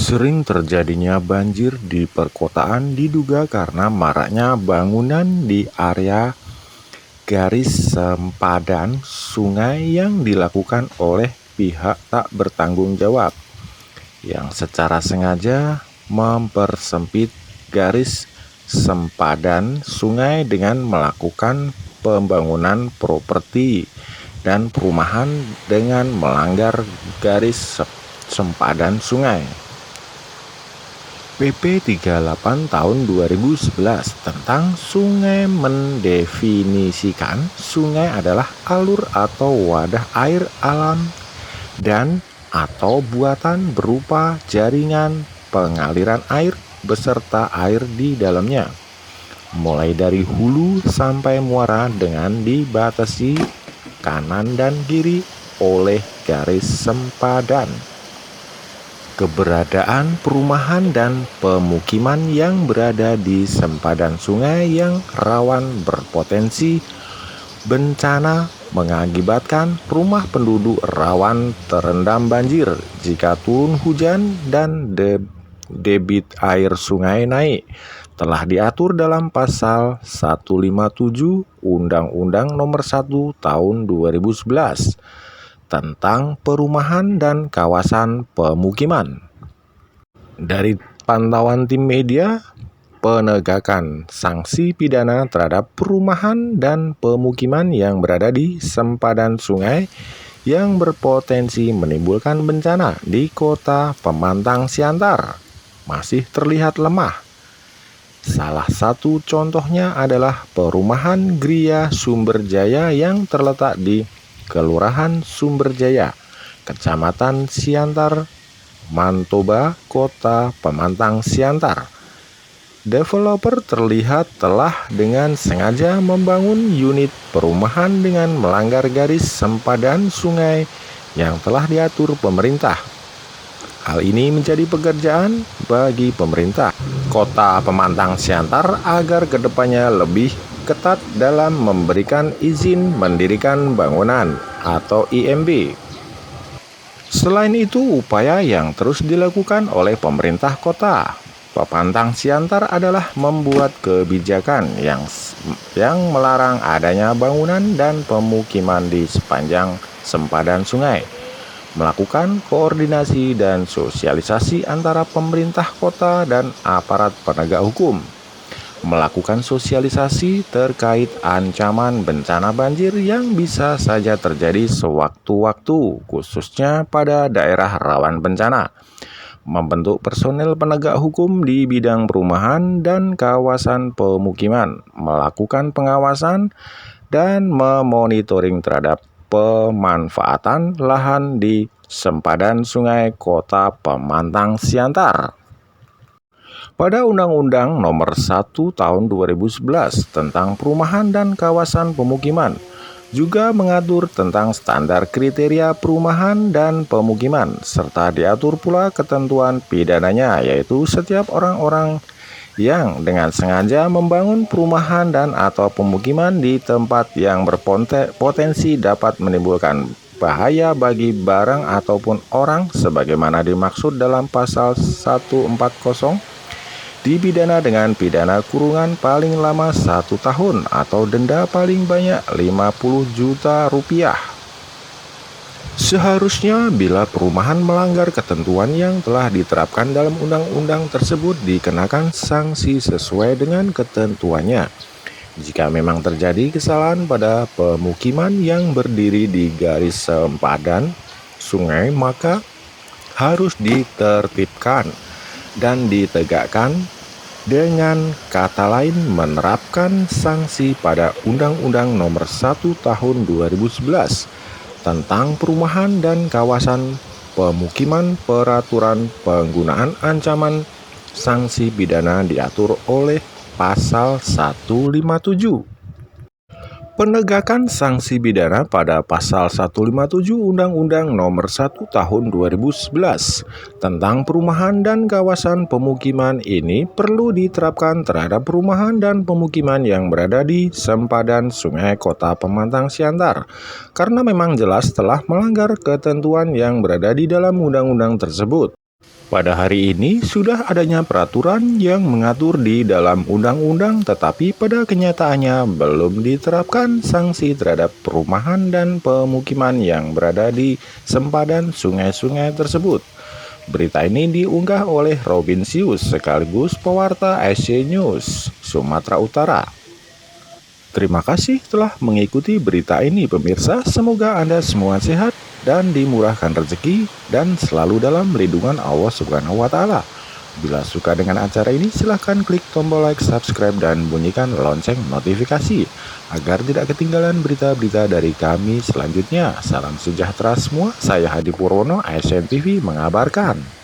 Sering terjadinya banjir di perkotaan diduga karena maraknya bangunan di area garis sempadan sungai yang dilakukan oleh pihak tak bertanggung jawab, yang secara sengaja mempersempit garis sempadan sungai dengan melakukan pembangunan properti dan perumahan dengan melanggar garis sempadan sungai. PP 38 tahun 2011 tentang sungai mendefinisikan sungai adalah alur atau wadah air alam dan atau buatan berupa jaringan pengaliran air beserta air di dalamnya, mulai dari hulu sampai muara dengan dibatasi kanan dan kiri oleh garis sempadan. Keberadaan perumahan dan pemukiman yang berada di sempadan sungai yang rawan berpotensi bencana mengakibatkan rumah penduduk rawan terendam banjir jika turun hujan dan debit air sungai naik, telah diatur dalam Pasal 157 Undang-Undang Nomor 1 Tahun 2011 tentang perumahan dan kawasan pemukiman. Dari pantauan tim media, penegakan sanksi pidana terhadap perumahan dan pemukiman yang berada di sempadan sungai yang berpotensi menimbulkan bencana di Kota Pemantang Siantar masih terlihat lemah. Salah satu contohnya adalah perumahan Gria Sumberjaya yang terletak di Kelurahan Sumberjaya, Kecamatan Siantar, Mantoba, Kota Pemantang Siantar. Developer terlihat telah dengan sengaja membangun unit perumahan dengan melanggar garis sempadan sungai yang telah diatur pemerintah. Hal ini menjadi pekerjaan bagi pemerintah Kota Pemantang Siantar agar kedepannya lebih ketat dalam memberikan izin mendirikan bangunan atau IMB. Selain itu, upaya yang terus dilakukan oleh pemerintah Kota Pemantang Siantar adalah membuat kebijakan yang melarang adanya bangunan dan pemukiman di sepanjang sempadan sungai, melakukan koordinasi dan sosialisasi antara pemerintah kota dan aparat penegak hukum, melakukan sosialisasi terkait ancaman bencana banjir yang bisa saja terjadi sewaktu-waktu, khususnya pada daerah rawan bencana, membentuk personel penegak hukum di bidang perumahan dan kawasan pemukiman, melakukan pengawasan dan memonitoring terhadap pemanfaatan lahan di sempadan sungai Kota Pemantang Siantar. Pada Undang-Undang Nomor 1 Tahun 2011 tentang Perumahan dan Kawasan Pemukiman juga mengatur tentang standar kriteria perumahan dan pemukiman, serta diatur pula ketentuan pidananya, yaitu setiap orang-orang yang dengan sengaja membangun perumahan dan atau pemukiman di tempat yang berpotensi dapat menimbulkan bahaya bagi barang ataupun orang sebagaimana dimaksud dalam Pasal 140, dipidana dengan pidana kurungan paling lama 1 tahun atau denda paling banyak 50 juta rupiah. Seharusnya bila perumahan melanggar ketentuan yang telah diterapkan dalam undang-undang tersebut dikenakan sanksi sesuai dengan ketentuannya. Jika memang terjadi kesalahan pada pemukiman yang berdiri di garis sempadan sungai, maka harus ditertibkan dan ditegakkan, dengan kata lain menerapkan sanksi pada Undang-Undang Nomor 1 Tahun 2011 tentang Perumahan dan Kawasan Pemukiman. Peraturan penggunaan ancaman sanksi pidana diatur oleh Pasal 157. Penegakan sanksi pidana pada Pasal 157 Undang-Undang Nomor 1 Tahun 2011 tentang Perumahan dan Kawasan Pemukiman ini perlu diterapkan terhadap perumahan dan pemukiman yang berada di sempadan sungai Kota Pemantang Siantar, karena memang jelas telah melanggar ketentuan yang berada di dalam undang-undang tersebut. Pada hari ini sudah adanya peraturan yang mengatur di dalam undang-undang, tetapi pada kenyataannya belum diterapkan sanksi terhadap perumahan dan pemukiman yang berada di sempadan sungai-sungai tersebut. Berita ini diunggah oleh Robin Sius sekaligus pewarta SC News, Sumatera Utara. Terima kasih telah mengikuti berita ini pemirsa, semoga Anda semua sehat dan dimurahkan rezeki dan selalu dalam lindungan Allah Subhanahu wa taala. Bila suka dengan acara ini silahkan klik tombol like, subscribe, dan bunyikan lonceng notifikasi agar tidak ketinggalan berita-berita dari kami selanjutnya. Salam sejahtera semua, saya Hadi Purwono, ASN TV mengabarkan.